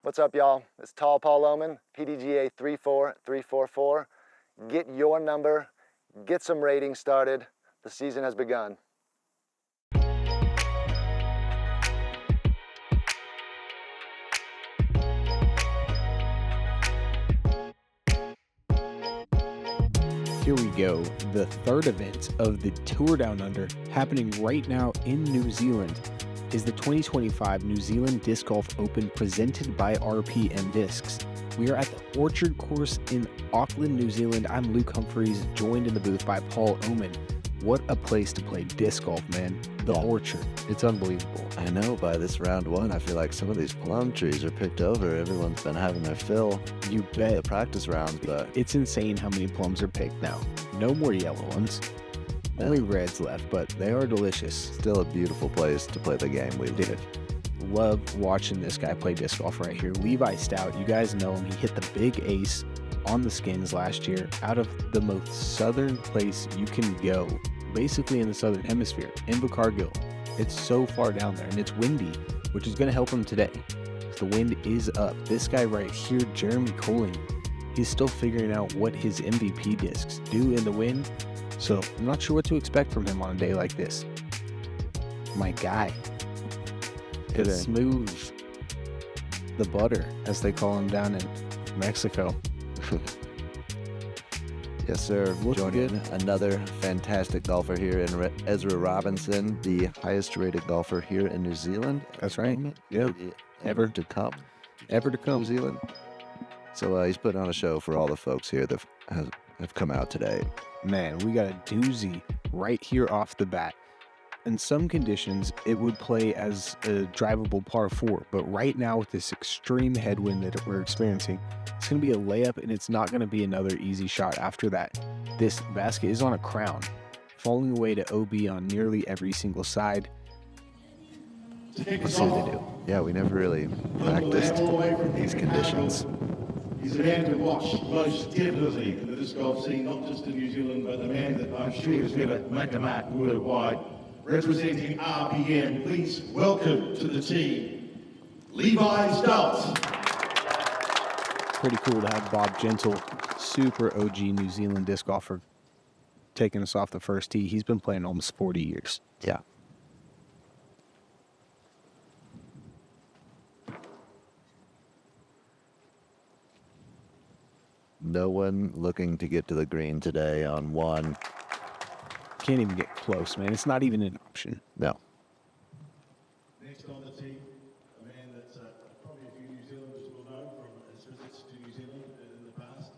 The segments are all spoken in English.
What's up, y'all? It's Tall Paul Oman, PDGA 34344. Get your number, get some ratings started. The season has begun. Here we go, the third event of the Tour Down Under, happening right now in New Zealand, is the 2025 New Zealand Disc Golf Open presented by RPM Discs. We are at the Orchard course in Auckland, New Zealand. I'm Luke Humphries, joined in the booth by Paul Oman. What a place to play disc golf, man. The Orchard. It's unbelievable. I know, by this round one, I feel like some of these plum trees are picked over. Everyone's been having their fill. You bet. The practice rounds, but it's insane how many plums are picked now. No more yellow ones. Only reds left, but they are delicious. Still a beautiful place to play the game we did. Love watching this guy play disc golf right here. Levi Stout, you guys know him. He hit the big ace on the skins last year out of the most southern place you can go, basically in the southern hemisphere, Invercargill. It's so far down there, and it's windy, which is going to help him today. The wind is up. This guy right here, Jeremy Koling, he's still figuring out what his MVP discs do in the wind, so I'm not sure what to expect from him on a day like this. My guy, the smooth, the butter, as they call him down in Mexico. Yes, sir. Joining another fantastic golfer here in Ezra Robinson, the highest rated golfer here in New Zealand. That's right. Yep. Ever to come. New Zealand. So he's putting on a show for all the folks here that have come out today. Man, we got a doozy right here off the bat. In some conditions, it would play as a drivable par 4, but right now with this extreme headwind that we're experiencing, it's going to be a layup, and it's not going to be another easy shot after that. This basket is on a crown, falling away to OB on nearly every single side. Let's see what they do. Yeah, we never really practiced these conditions. He's a man to watch, most definitely, in the disc golf scene, not just in New Zealand, but the man that I'm sure is going to make a mark worldwide. Representing RPM, please welcome to the team, Levi Stout. Pretty cool to have Bob Gentle, super OG New Zealand disc golfer, taking us off the first tee. He's been playing almost 40 years. Yeah. No one looking to get to the green today on one. Can't even get close, man. It's not even an option. No. Next on the team, a man that probably a few New Zealanders will know from his visits to New Zealand in the past.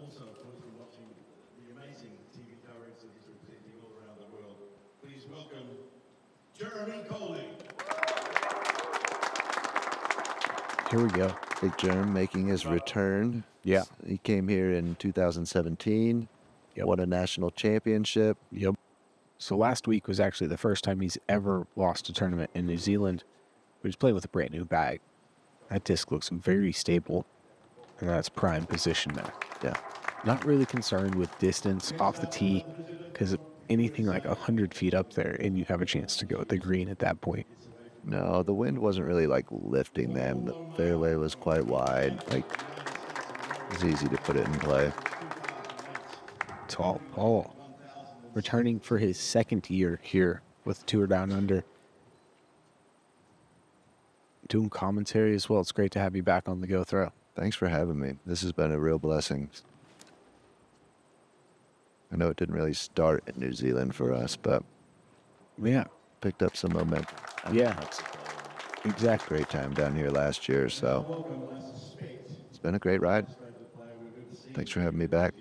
Also, of course, from watching the amazing TV coverage that he's representing all around the world. Please welcome Jeremy Koling. Here we go. Big Germ making his return. Yeah. He came here in 2017. Yep. Won a national championship. Yep. So last week was actually the first time he's ever lost a tournament in New Zealand. But he's playing with a brand new bag. That disc looks very stable, and that's prime position now. Yeah. Not really concerned with distance off the tee, because anything like 100 feet up there, and you have a chance to go at the green at that point. No, the wind wasn't really like lifting them. The fairway was quite wide. Like, it was easy to put it in play. Tall Paul, returning for his second year here with Tour Down Under. Doing commentary as well. It's great to have you back on the Go Throw. Thanks for having me. This has been a real blessing. I know it didn't really start in New Zealand for us, but yeah, picked up some momentum. Yeah, exactly. Great time down here last year, so it's been a great ride. Thanks for having me back.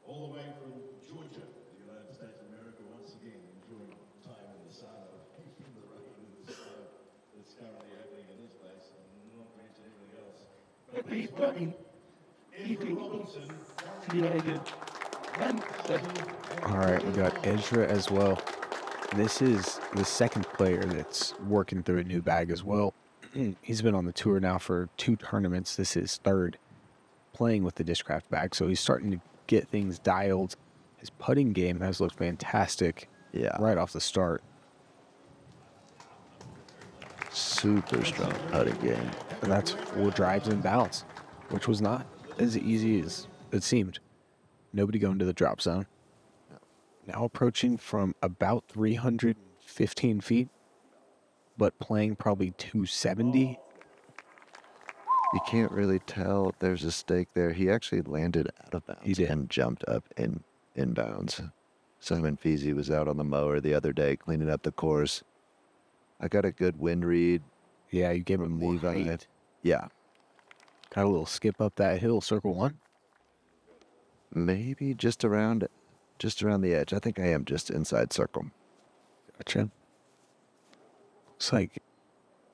All the way from Georgia, the United States of America, once again enjoying time in the sauna, in the rain, in the snow that's currently happening in this place, and not to mention anything else. But please welcome Ezra Robinson. All right, we got Ezra as well. This is the second player that's working through a new bag as well. He's been on the tour now for 2 tournaments. This is third playing with the Discraft bag, so he's starting to get things dialed. His putting game has looked fantastic right off the start. super strong putting game. And that's 4 drives in bounds, which was not as easy as it seemed. Nobody going to the drop zone. Now approaching from about 315 feet, but playing probably 270. You can't really tell there's a stake there. He actually landed out of bounds He did. and jumped up in bounds. Simon Feasy was out on the mower the other day cleaning up the course. I got a good wind read. Yeah, you gave him more Levi. height. Yeah, Got a little skip up that hill, circle 1. maybe just around the edge. I think I am just inside circle. Gotcha. Looks like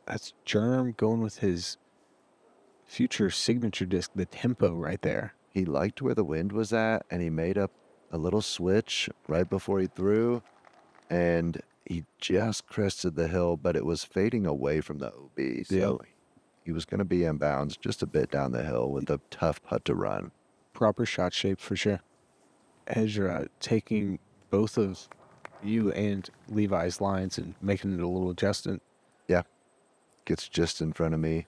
that's Germ going with his future signature disc, the tempo right there. He liked where the wind was at, and he made up a little switch right before he threw, and he just crested the hill, but it was fading away from the OB, so he was going to be in bounds just a bit down the hill with a tough putt to run. Proper shot shape for sure. Ezra taking both of you and Levi's lines and making it a little adjustment. Yeah, gets just in front of me.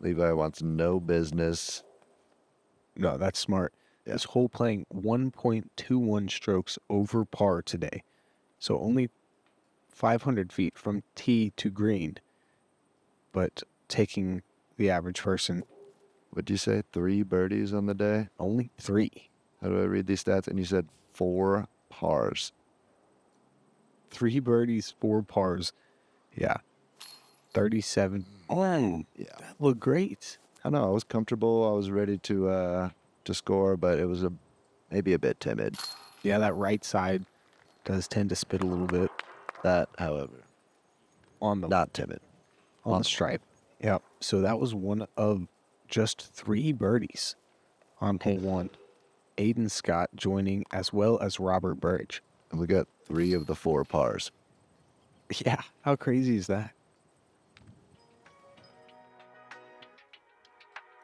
Levi wants no business. No, that's smart. Yeah. This hole playing 1.21 strokes over par today. So only 500 feet from tee to green, but taking the average person What'd you say? 3 birdies on the day? only 3. How do I read these stats? And you said 4 pars. 3 birdies, 4 pars. Yeah. 37. Oh, Yeah. that looked great. I know. I was comfortable. I was ready to score, but it was maybe a bit timid. Yeah, that right side does tend to spit a little bit That, however, on the not timid. on the stripe. Yep. So that was one of just 3 birdies on hole 1. Aiden Scott joining as well as Robert Burridge. And we got 3 of the 4 pars. Yeah, how crazy is that?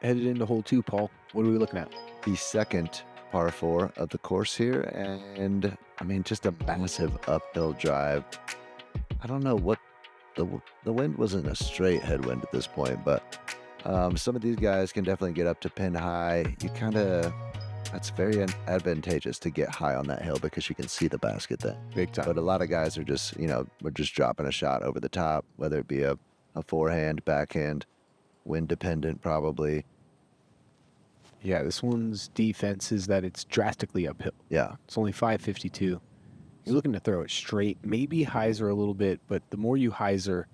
Headed into hole 2, Paul. What are we looking at? The second par 4 of the course here, and I mean, just a massive uphill drive. I don't know what the wind wasn't a straight headwind at this point, but some of these guys can definitely get up to pin high. That's very advantageous to get high on that hill because you can see the basket then. Big time. But a lot of guys are just, we're just dropping a shot over the top, whether it be a forehand, backhand, wind dependent probably. Yeah, this one's defense is that it's drastically uphill. Yeah. It's only 552. You're looking to throw it straight, maybe hyzer a little bit, but the more you hyzer,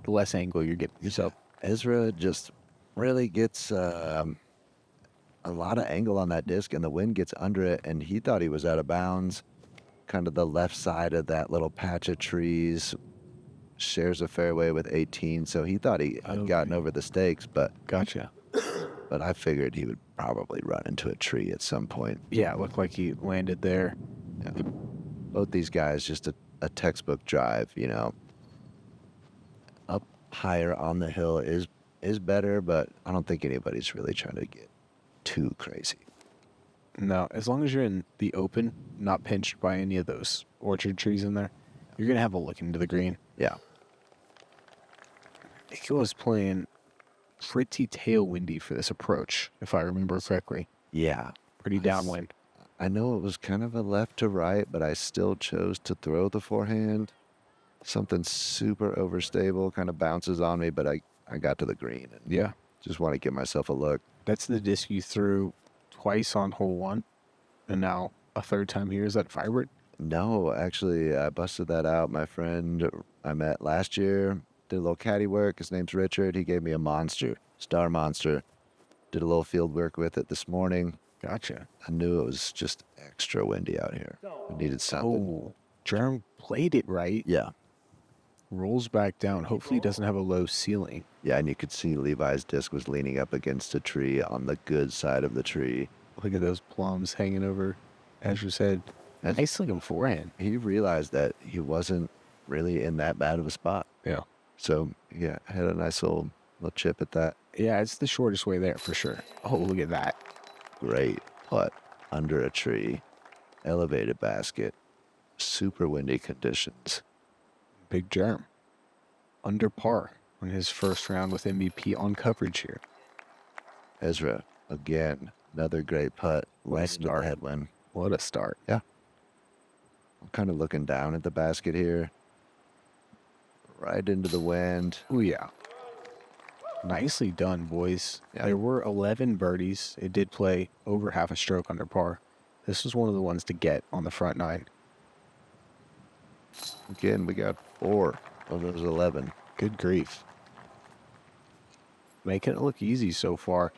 the less angle you're getting yourself. Ezra just really gets a lot of angle on that disc, and the wind gets under it, and he thought he was out of bounds. Kind of the left side of that little patch of trees shares a fairway with 18, so he thought he had gotten over the stakes, but Gotcha. I figured he would probably run into a tree at some point. Yeah, it looked like he landed there. Yeah. Both these guys, just a textbook drive, Up higher on the hill is better, but I don't think anybody's really trying to get too crazy. No, as long as you're in the open, not pinched by any of those orchard trees in there, you're going to have a look into the green. Yeah. It was playing pretty tailwindy for this approach, if I remember correctly. Yeah. Pretty downwind. I know it was kind of a left to right, but I still chose to throw the forehand. Something super overstable kind of bounces on me, but I got to the green and Yeah. just want to give myself a look. That's the disc you threw twice on hole 1, and now a third time here. Is that Firebird? No, actually, I busted that out. My friend I met last year did a little caddy work. His name's Richard. He gave me a monster, Star Monster. Did a little field work with it this morning. Gotcha. I knew it was just extra windy out here. I needed something. Oh, Jerm played it right. Yeah. Rolls back down. Hopefully it doesn't have a low ceiling. Yeah, and you could see Levi's disc was leaning up against a tree on the good side of the tree. Look at those plums hanging over Ezra's head. That's- Nice looking forehand. He realized that he wasn't really in that bad of a spot. Yeah. So, yeah, had a nice little chip at that. Yeah, it's the shortest way there for sure. Oh, look at that. Great putt under a tree, elevated basket, super windy conditions. Big Germ. under par on his first round with MVP on coverage here. Ezra, again, another great putt. What a Right into the start. headwind. What a start. Yeah. I'm kind of looking down at the basket here. Right into the wind. Oh, yeah. Nicely done, boys. Yeah. There were 11 birdies. It did play over half a stroke under par. This was one of the ones to get on the front nine. Again, we got 4 of those 11. Good grief. Making it look easy so far.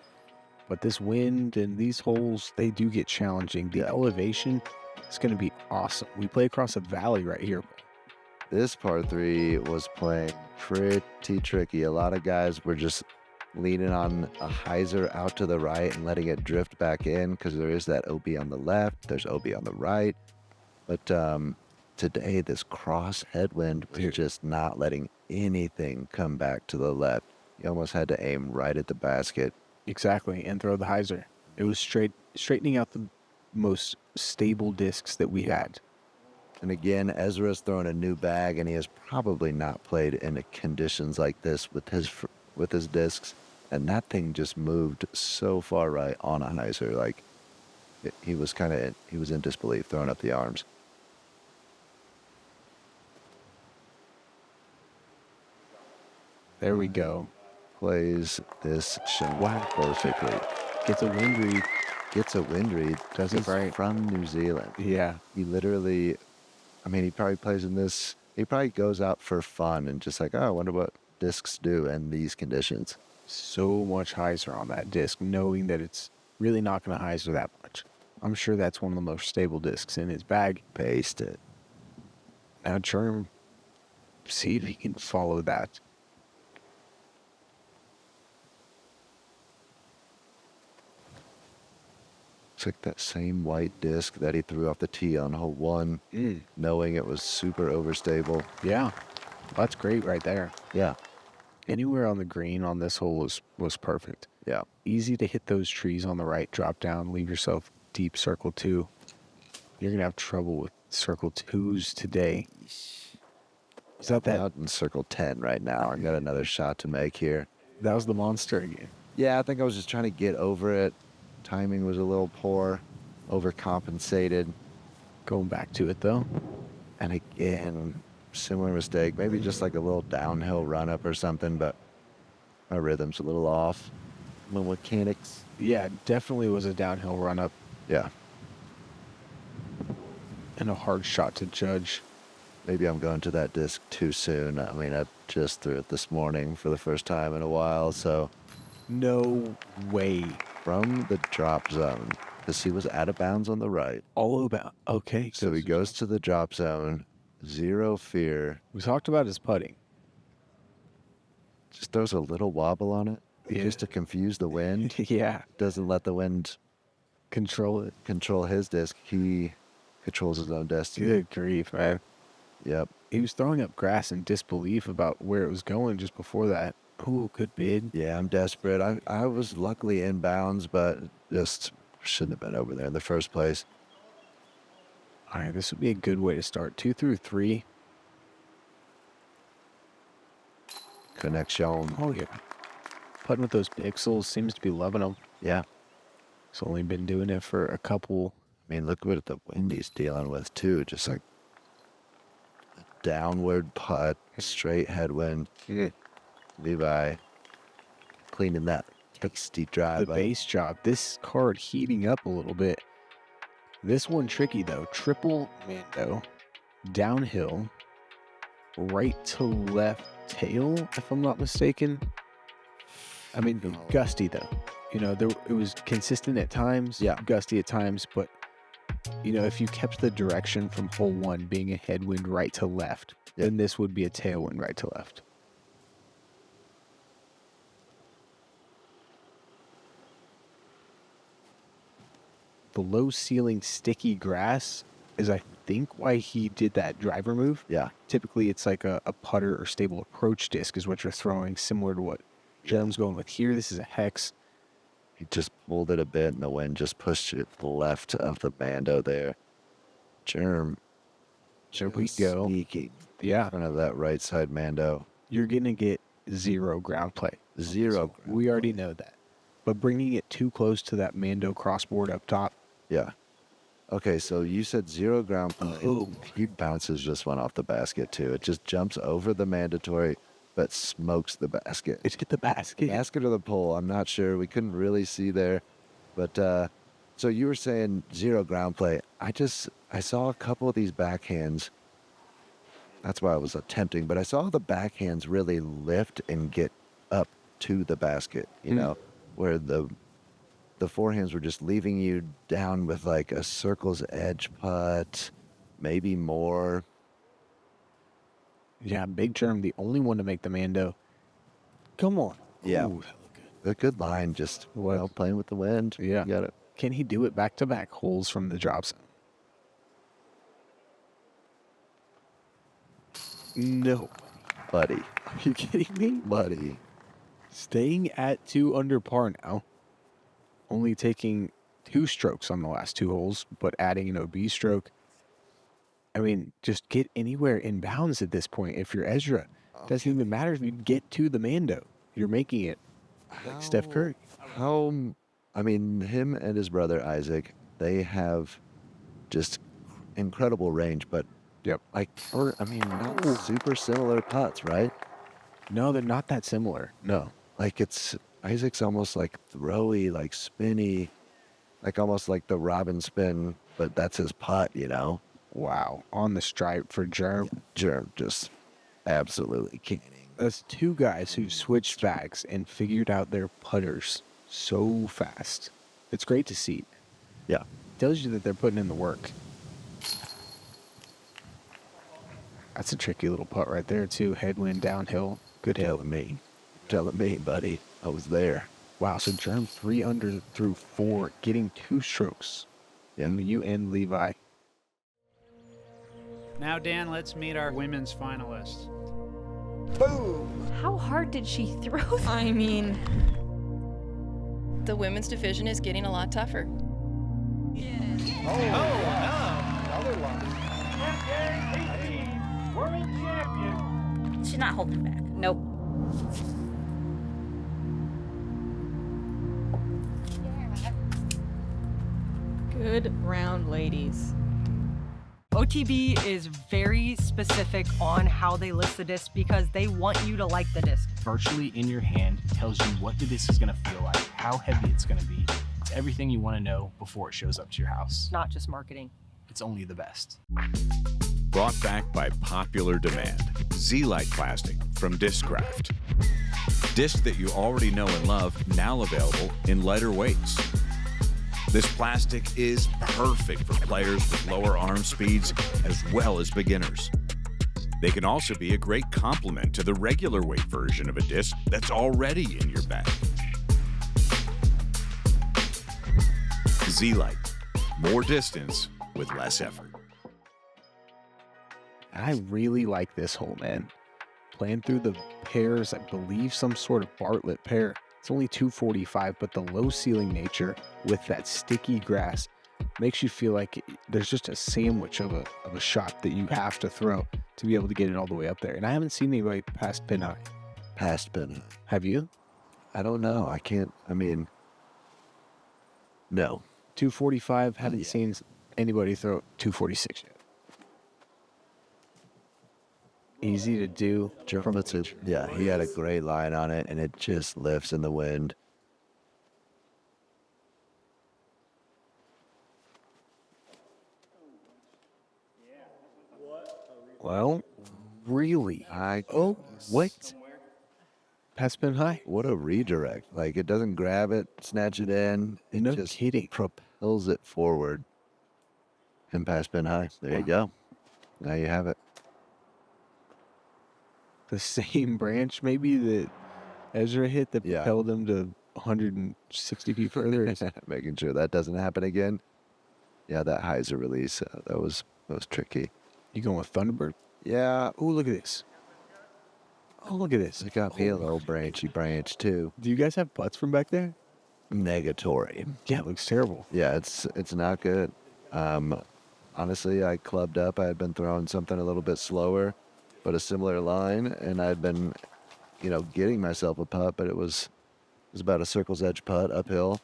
But this wind and these holes, they do get challenging. The elevation is going to be awesome. We play across a valley right here. This par 3 was playing pretty tricky. A lot of guys were just leaning on a hyzer out to the right and letting it drift back in because there is that OB on the left. There's OB on the right. But today, this cross headwind was just not letting anything come back to the left. You almost had to aim right at the basket. Exactly, and throw the hyzer. It was straightening out the most stable discs that we had. And again, Ezra's throwing a new bag, and he has probably not played in conditions like this with his discs. And that thing just moved so far right on a hyzer, like he was in disbelief, throwing up the arms. There we go. Plays this shot perfectly. Gets a wind read. Gets a wind read. Does it He's right. from New Zealand. Yeah. He literally, I mean, he probably plays in this. He probably goes out for fun and just like, oh, I wonder what discs do in these conditions. So much hyzer on that disc, knowing that it's really not going to hyzer that much. I'm sure that's one of the most stable discs in his bag. Paste it. Now, Germ, see if he can follow that. It's like that same white disc that he threw off the tee on hole 1, knowing it was super overstable. Yeah, that's great right there. Yeah. Anywhere on the green on this hole was perfect. Yeah. Easy to hit those trees on the right, drop down, leave yourself deep circle 2. You're going to have trouble with circle 2s today. Is that Out in circle 10 right now. I got another shot to make here. That was the monster again. Yeah, I think I was just trying to get over it. Timing was a little poor, overcompensated. Going back to it, though. And again, similar mistake. Maybe just like a little downhill run up or something, but my rhythm's a little off. My mechanics. Yeah, definitely was a downhill run up Yeah. and a hard shot to judge. Maybe I'm going to that disc too soon. I mean, I just threw it this morning for the first time in a while, so. No way. From the drop zone, because he was out of bounds on the right. All about. Okay. So he goes to the drop zone, zero fear. We talked about his putting. Just throws a little wobble on it, just to confuse the wind. Yeah. Doesn't let the wind Control it. control his disc. He controls his own destiny. Good grief, man. Yep. He was throwing up grass in disbelief about where it was going just before that. Ooh, good bid. Yeah, I'm desperate. I was luckily in bounds, but just shouldn't have been over there in the first place. All right, this would be a good way to start. 2 through 3. Connection. Oh, yeah. Putting with those pixels, seems to be loving them. Yeah. He's only been doing it for a couple. I mean, look what the wind he's dealing with, too. Just like a downward putt, straight headwind. Levi cleaning that tasty drive. The base job. This card heating up a little bit. This one tricky, though. Triple Mando. Downhill. Right to left tail, if I'm not mistaken. I mean, gusty, though. You know, it was consistent at times. Yeah. Gusty at times, but, you know, if you kept the direction from hole 1 being a headwind right to left, then this would be a tailwind right to left. The low ceiling sticky grass is, I think, why he did that driver move. Yeah. Typically, it's like a putter or stable approach disc is what you're throwing, similar to what Jerem's going with here. This is a hex. He just pulled it a bit, and the wind just pushed it to the left of the Mando there. Germ. There we go. Sneaky. Yeah. In front of that right side Mando. you're going to get zero ground play. Zero. We already know that. But bringing it too close to that Mando crossboard up top. Yeah. Okay, so you said zero ground play. Oh. He bounces just one off the basket, too. It just jumps over the mandatory, but smokes the basket. It's hit the basket. Basket or the pole, I'm not sure. We couldn't really see there. But, so you were saying zero ground play. I saw a couple of these backhands. That's why I was attempting. But I saw the backhands really lift and get up to the basket, you know, where the forehands were just leaving you down with like a circle's edge putt, maybe more. Yeah, Big Germ, the only one to make the Mando. Come on. Yeah. Ooh, A good line, just well, playing with the wind. yeah. You got it. Can he do it back-to-back holes from the drop zone? No. Buddy. Are you kidding me? Buddy. Staying at 2 under par now. Only taking 2 strokes on the last 2 holes, but adding an OB stroke. I mean, just get anywhere in bounds at this point. If you're Ezra, doesn't even matter if you get to the Mando. You're making it like Steph Curry. I mean, him and his brother Isaac, they have just incredible range, but Yep. like, not super similar putts, right? No, they're not that similar. No. Like Isaac's almost like throwy, like spinny, like almost like the Robin spin, but that's his putt, you know? Wow. On the stripe for Germ. Germ just absolutely canning. That's 2 guys who switched bags and figured out their putters so fast. It's great to see. Yeah. Tells you that they're putting in the work. That's a tricky little putt right there, too. Headwind downhill. Good hit. Telling me, buddy. I was there. Wow, so Germ 3 under through 4, getting 2 strokes. Yeah. You and Levi. Now, Dan, let's meet our women's finalists. How hard did she throw that? I mean, The women's division is getting a lot tougher. Another one. She's not holding back. Nope. good round, ladies. OTB is very specific on how they list the disc because they want you to like the disc. Virtually in your hand tells you what the disc is going to feel like, how heavy it's going to be. It's everything you want to know before it shows up to your house. It's not just marketing. It's only the best. Brought back by popular demand, Z-Lite plastic from Discraft. Disc that you already know and love, now available in lighter weights. This plastic is perfect for players with lower arm speeds as well as beginners. They can also be a great complement to the regular weight version of a disc that's already in your bag. Z-Lite, more distance with less effort. I really like this hole, man. Playing through the pairs, I believe some sort of Bartlett pair. It's only 245, but the low ceiling nature with that sticky grass makes you feel like there's just a sandwich of a shot that you have to throw to be able to get it all the way up there. And I haven't seen anybody past pin high. Past pin high. Have you? I don't know. I can't. I mean, no. 245. Haven't seen anybody throw 246 yet. Easy to do. Yeah, he had a great line on it, and it just lifts in the wind. Well, really? What? Past pin high? What a redirect. Like, it doesn't grab it, snatch it in. It No just kidding. propels it forward. And past pin high. There you go. Now you have it. The same branch maybe that Ezra hit that propelled him to 160 feet further. Making sure that doesn't happen again. Yeah, that hyzer release, that was tricky. You going with Thunderbird? Yeah. Oh, look at this. Oh, look at this. It got me a little branchy branch too. Do you guys have putts from back there? Negatory. Yeah, it looks terrible. Yeah, it's not good. Honestly, I clubbed up. I had been throwing something a little bit slower. but a similar line, and I'd been, getting myself a putt, but it was about a circle's edge putt uphill.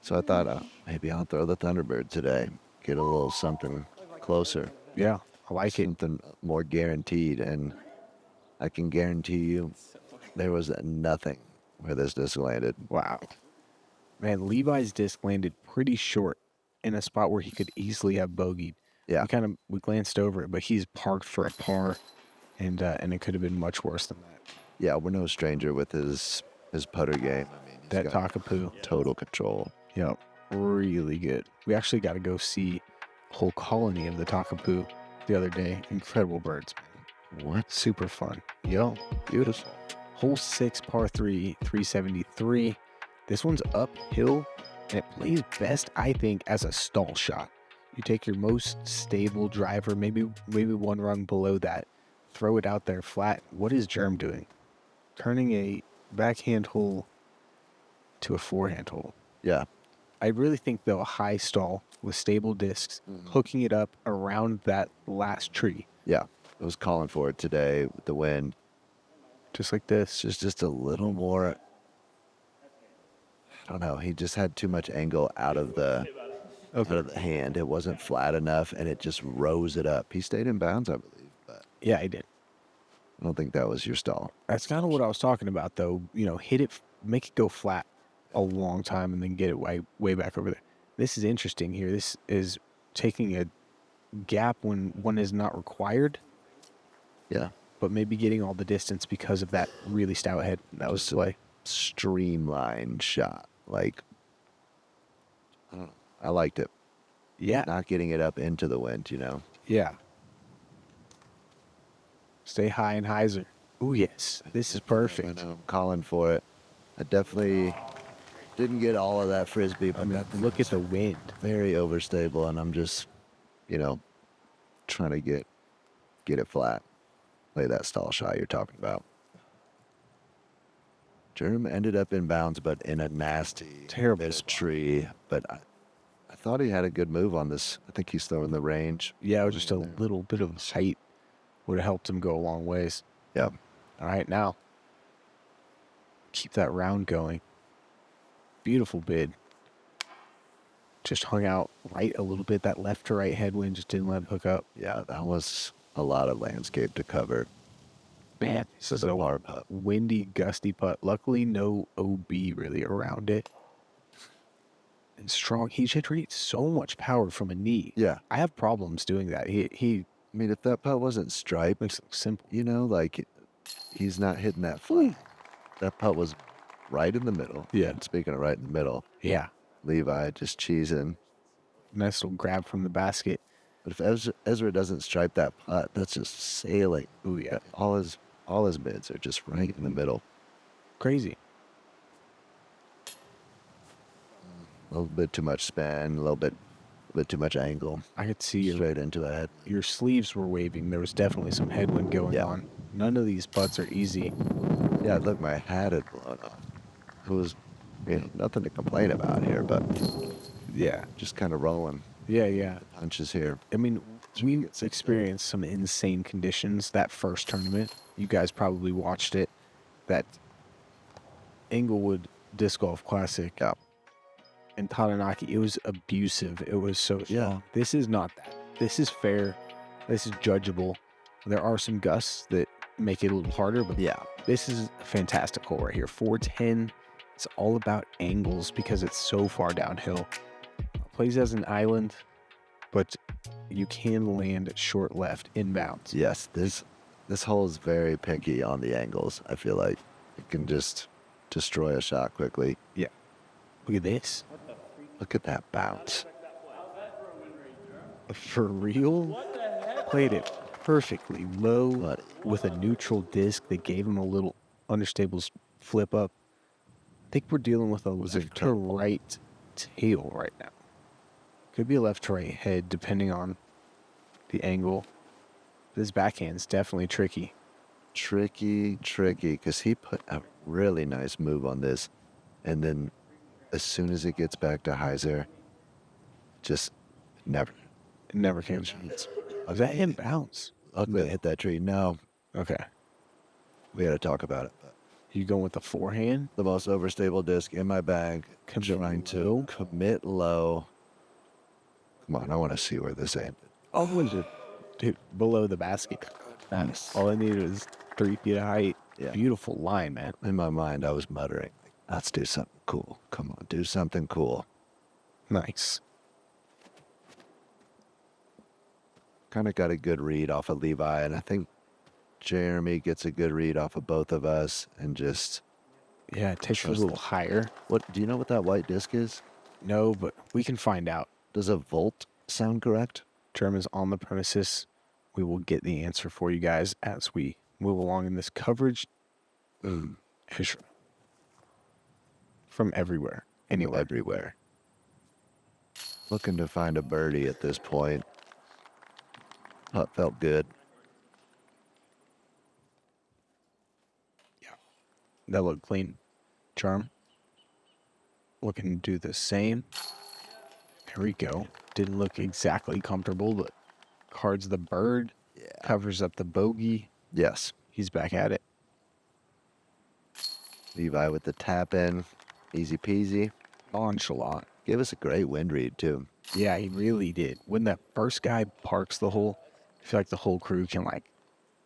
So I thought, maybe I'll throw the Thunderbird today, get a little something closer. Yeah, I like it. Something more guaranteed, and I can guarantee you there was nothing where this disc landed. Wow. Man, Levi's disc landed pretty short in a spot where he could easily have bogeyed. Yeah. We glanced over it, but he's parked for a par, and it could have been much worse than that. Yeah, we're no stranger with his putter game. I mean, he's That got Takapoo. total control. Yep, really good. We actually got to go see a whole colony of the Takapoo the other day. Incredible birds, man. What? Super fun. Yo, beautiful. Hole 6, par 3, 373. This one's uphill, and it plays best, I think, as a stall shot. You take your most stable driver, maybe one rung below that, throw it out there flat. What is Germ doing? Turning a backhand hole to a forehand hole. Yeah. I really think, though, a high stall with stable discs, hooking it up around that last tree. Yeah. I was calling for it today with the wind. Just like this. Just a little more. I don't know. He just had too much angle out of the hand. It wasn't flat enough, and it just rose it up. He stayed in bounds, I believe. But yeah, he did. I don't think that was your stall. That's kind of what I was talking about, though. Hit it, make it go flat a long time, and then get it way back over there. This is interesting here. This is taking a gap when one is not required. Yeah. But maybe getting all the distance because of that really stout head. That was play. Streamlined shot. Like, I don't know. I liked it. Yeah. Not getting it up into the wind, Yeah. Stay high and hyzer. Oh, yes. This is perfect. I know, I'm calling for it. I definitely didn't get all of that frisbee, but look at the wind. Very overstable, and I'm just, trying to get it flat. Play that stall shot you're talking about. Germ ended up in bounds, but in a nasty, terrible tree. But I thought he had a good move on this. I think he's throwing the range. Yeah, it was just a little bit of height would have helped him go a long ways. Yeah. All right, now keep that round going. Beautiful bid. Just hung out right a little bit. That left to right headwind just didn't let it hook up. Yeah, that was a lot of landscape to cover. Man, this is a par putt. Windy, gusty putt. Luckily, no OB really around it. And strong. He generates so much power from a knee. Yeah. I have problems doing that. I mean, if that putt wasn't striped, makes it simple. He's not hitting that flat. That putt was right in the middle. Yeah. And speaking of right in the middle. Yeah. Levi just cheesing. Nice little grab from the basket. But if Ezra doesn't stripe that putt, that's just sailing. Ooh, yeah. All his bids are just right in the middle. Crazy. A little bit too much spin, a little bit too much angle. I could see straight into the head. Your sleeves were waving. There was definitely some headwind going on. None of these putts are easy. Yeah, look, my hat had blown off. It was, nothing to complain about here, but yeah, just kind of rolling. Yeah. Punches here. I mean, we experienced some insane conditions that first tournament. You guys probably watched it. That Englewood Disc Golf Classic. Yeah. In Taranaki, it was abusive. It was so strong. Yeah. This is not that. This is fair. This is judgeable. There are some gusts that make it a little harder, but yeah, this is a fantastic hole right here. 410. It's all about angles because it's so far downhill. Plays as an island, but you can land short left inbounds. Yes, this hole is very picky on the angles. I feel like it can just destroy a shot quickly. Yeah. Look at this. Look at that bounce. For real? Played it perfectly low with a neutral disc that gave him a little understable flip up. I think we're dealing with a left to right tail right now. Could be a left to right head depending on the angle. This backhand's definitely tricky. Tricky, because he put a really nice move on this. And then as soon as it gets back to hyzer, just never. It never came. Was that inbounds? Luckily, it hit that tree. No, Okay. We got to talk about it. But You going with the forehand? the most overstable disc in my bag. Commit Trying to low? commit low. Come on, I want to see where this ended. Oh, was it? Dude, below the basket. Nice. All I needed was 3 feet of height. Yeah. Beautiful line, man. In my mind, I was muttering, let's do something cool. Come on, do something cool. Nice. Kind of got a good read off of Levi, and I think Jeremy gets a good read off of both of us, and just Yeah, it takes it a Trust little it. higher. what do you know what that white disc is? No, but we can find out. Does a volt sound correct? Germans on the premises. We will get the answer for you guys as we move along in this coverage. Ezra. From everywhere. Anywhere. Everywhere. Looking to find a birdie at this point. Putt felt good. That looked clean. Charm. Looking to do the same. There we go. Didn't look exactly comfortable, but cards the bird. Yeah. Covers up the bogey. Yes. He's back at it. Levi with the tap in. Easy peasy. Nonchalant. Give us a great wind read, too. Yeah, he really did. When that first guy parks the hole, I feel like the whole crew can, like,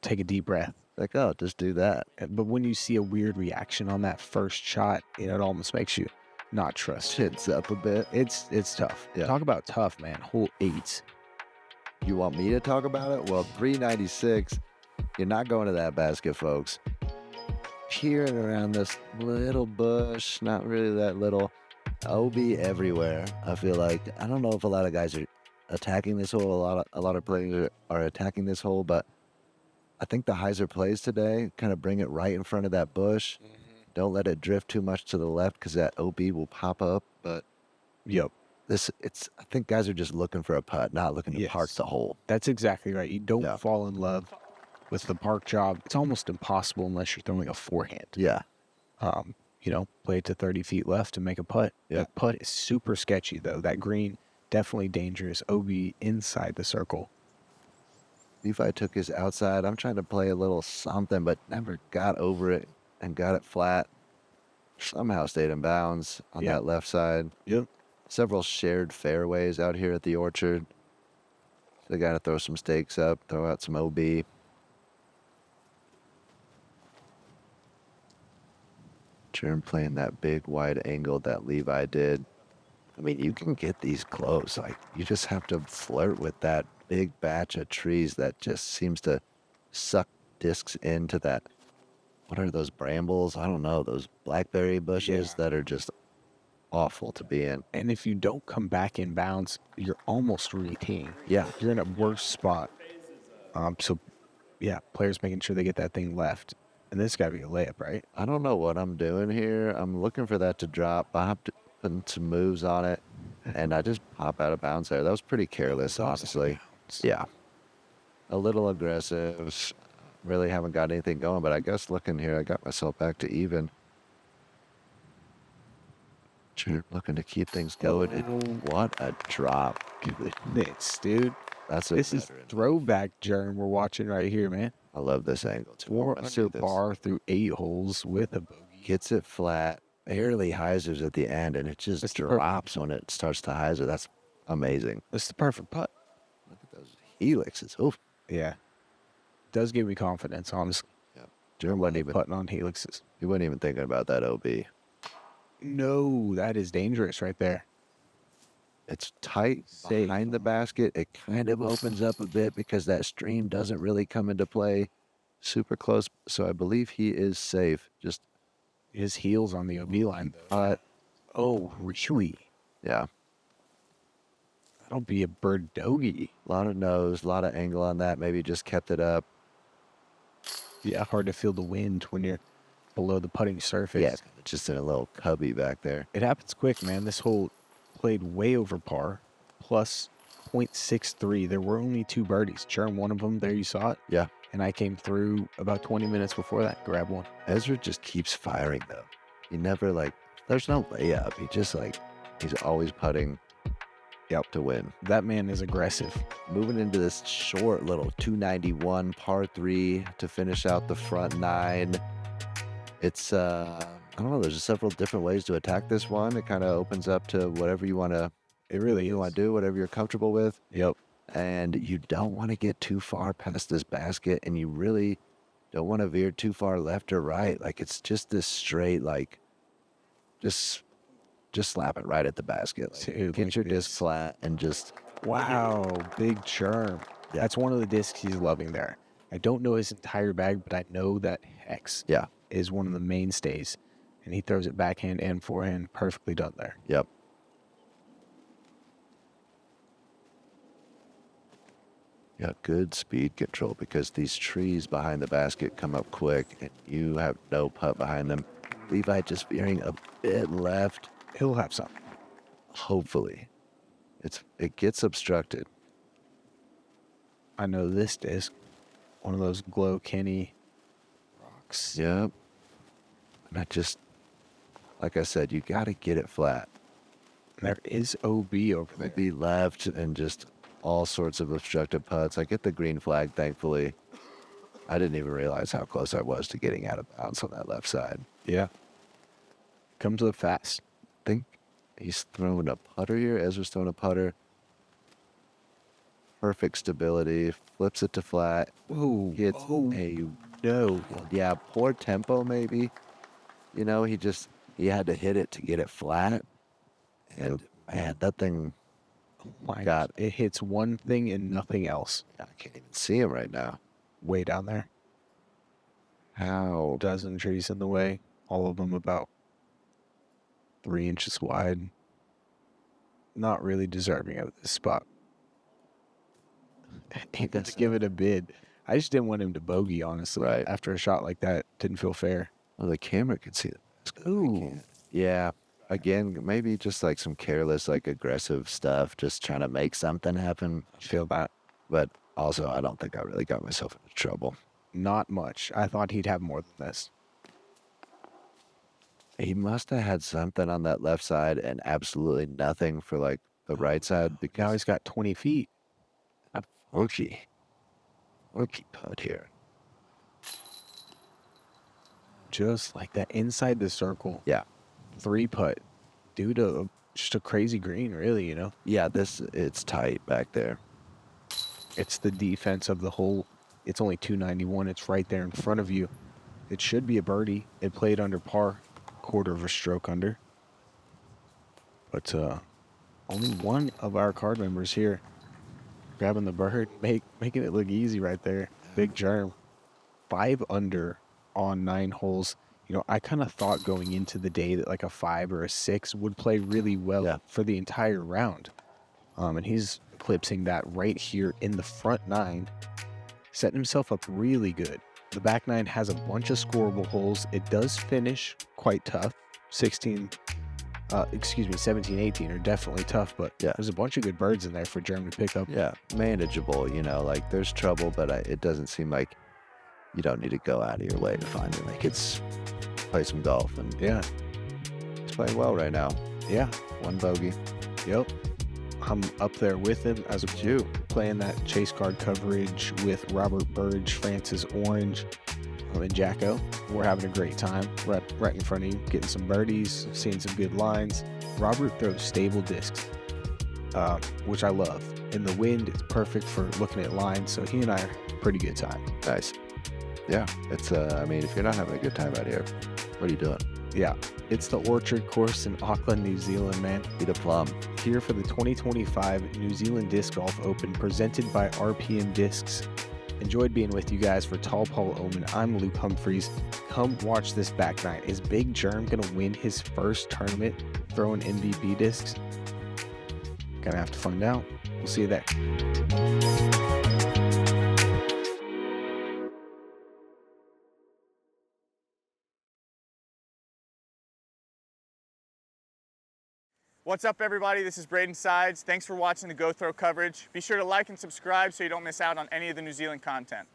take a deep breath. Like, oh, just do that. But when you see a weird reaction on that first shot, it almost makes you not trust. Chins up a bit. It's tough. Yeah. Talk about tough, man. Hole 8. You want me to talk about it? Well, 396. You're not going to that basket, folks. Peering around this little bush, not really that little. OB everywhere. I feel like I don't know if a lot of guys are attacking this hole. A lot of players are attacking this hole, but I think the Heiser plays today kind of bring it right in front of that bush. Don't let it drift too much to the left because that OB will pop up. But Yep. I think guys are just looking for a putt, not looking to park the hole. That's exactly right. You don't Yeah. fall in love with the park job. It's almost impossible unless you're throwing a forehand. Yeah. Play it to 30 feet left and make a putt. Yeah. That putt is super sketchy, though. That green, definitely dangerous. OB inside the circle. Levi took his outside. I'm trying to play a little something, but never got over it and got it flat. Somehow stayed in bounds on that left side. Yep. Several shared fairways out here at the orchard. So they got to throw some stakes up, throw out some OB. Germ playing that big wide angle that Levi did. I mean, you can get these close. Like, you just have to flirt with that big batch of trees that just seems to suck discs into that. What are those brambles? I don't know. Those blackberry bushes that are just awful to be in. And if you don't come back in bounds, you're almost re-teeing. Yeah. You're in a worse spot. Players making sure they get that thing left. And this got to be a layup, right? I don't know what I'm doing here. I'm looking for that to drop. I have to put some moves on it, and I just pop out of bounds there. That was pretty careless, honestly. Yeah. A little aggressive. Really haven't got anything going, but I guess looking here, I got myself back to even. Sure, looking to keep things going. And what a drop. Goodness, dude. This is throwback Germ we're watching right here, man. I love this angle, too. 4 under par through 8 holes with a bogey. Gets it flat. Barely hyzers at the end, and it just drops when it starts to hyzer. That's amazing. It's the perfect putt. Look at those helixes. Oof. Yeah. Does give me confidence, honestly. Yeah. Germ wasn't even putting on helixes. He wasn't even thinking about that OB. No, that is dangerous right there. It's tight behind the basket. It kind of opens up a bit because that stream doesn't really come into play super close. So I believe he is safe. Just his heels on the OB line, though. Oh, really? Yeah. That'll be a bird doggy. A lot of nose, a lot of angle on that. Maybe just kept it up. Yeah, hard to feel the wind when you're below the putting surface. Yeah, just in a little cubby back there. It happens quick, man. This hole played way over par, plus 0.63. There were only 2 birdies. Churn one of them. There you saw it. Yeah. And I came through about 20 minutes before that. Grab one. Ezra just keeps firing, though. He never, there's no layup. He just, he's always putting to win. That man is aggressive. Moving into this short little 291 par 3 to finish out the front 9. It's, I don't know, there's several different ways to attack this one. It kind of opens up to whatever you want to, do, whatever you're comfortable with. Yep. And you don't want to get too far past this basket, and you really don't want to veer too far left or right. Like, it's just this straight, like, just slap it right at the basket. Like, Dude, get your disc flat and just... Wow, big germ. That's one of the discs he's loving there. I don't know his entire bag, but I know that Hex is one of the mainstays. And he throws it backhand and forehand. Perfectly done there. Yep. Got good speed control because these trees behind the basket come up quick and you have no putt behind them. Levi just veering a bit left. He'll have some. Hopefully. It gets obstructed. I know this disc, one of those Glow Kenny rocks. Yep. And like I said, you got to get it flat. There is OB over there. OB left and just all sorts of obstructed putts. I get the green flag, thankfully. I didn't even realize how close I was to getting out of bounds on that left side. Yeah. Comes up fast. I think he's throwing a putter here. Ezra's throwing a putter. Perfect stability. Flips it to flat. Ooh. Hits no. Yeah, poor tempo maybe. You know, he had to hit it to get it flat. And man, that thing... My God, it hits one thing and nothing else. I can't even see him right now. Way down there. How? Dozen trees in the way. All of them about 3 inches wide. Not really deserving of this spot. Let's give it a bid. I just didn't want him to bogey, honestly. Right. After a shot like that, didn't feel fair. Well, the camera could see it. Ooh. Yeah. Again, maybe just like some careless, like aggressive stuff, just trying to make something happen. I feel that. But also, I don't think I really got myself into trouble. Not much. I thought he'd have more than this. He must have had something on that left side and absolutely nothing for like the right side. Because now he's got 20 feet. Rookie putt here. Just like that inside the circle. Yeah. 3 putt. Due to just a crazy green, really, you know? Yeah, it's tight back there. It's the defense of the hole. It's only 291. It's right there in front of you. It should be a birdie. It played under par, quarter of a stroke under. But only one of our card members here grabbing the bird, making it look easy right there. Big germ. 5 under on 9 holes. You know, I kind of thought going into the day that like a 5 or a 6 would play really well for the entire round. And he's eclipsing that right here in the front 9, setting himself up really good. The back 9 has a bunch of scoreable holes. It does finish quite tough. 17, 18 are definitely tough, but there's a bunch of good birds in there for Germ to pick up. Yeah, manageable, you know, like there's trouble, but it doesn't seem like you don't need to go out of your way to find it. Like it's play some golf and he's playing well right now. Yeah. 1 bogey. Yep. I'm up there with him as a you playing that chase card coverage with Robert Burge, Francis Orange, and Jacko. We're having a great time right in front of you, getting some birdies, seeing some good lines. Robert throws stable discs, which I love. In the wind, it's perfect for looking at lines, so he and I are pretty good time. Nice. Yeah, it's I mean, if you're not having a good time out here, what are you doing? Yeah, it's the Orchard course in Auckland, New Zealand, man. Eat a plum. Here for the 2025 New Zealand Disc Golf Open, presented by RPM Discs. Enjoyed being with you guys for Tall Paul Oman. I'm Luke Humphries. Come watch this back 9. Is Big Germ going to win his first tournament throwing MVP discs? Gonna have to find out. We'll see you there. What's up, everybody? This is Braden Sides. Thanks for watching the Go Throw coverage. Be sure to like and subscribe so you don't miss out on any of the New Zealand content.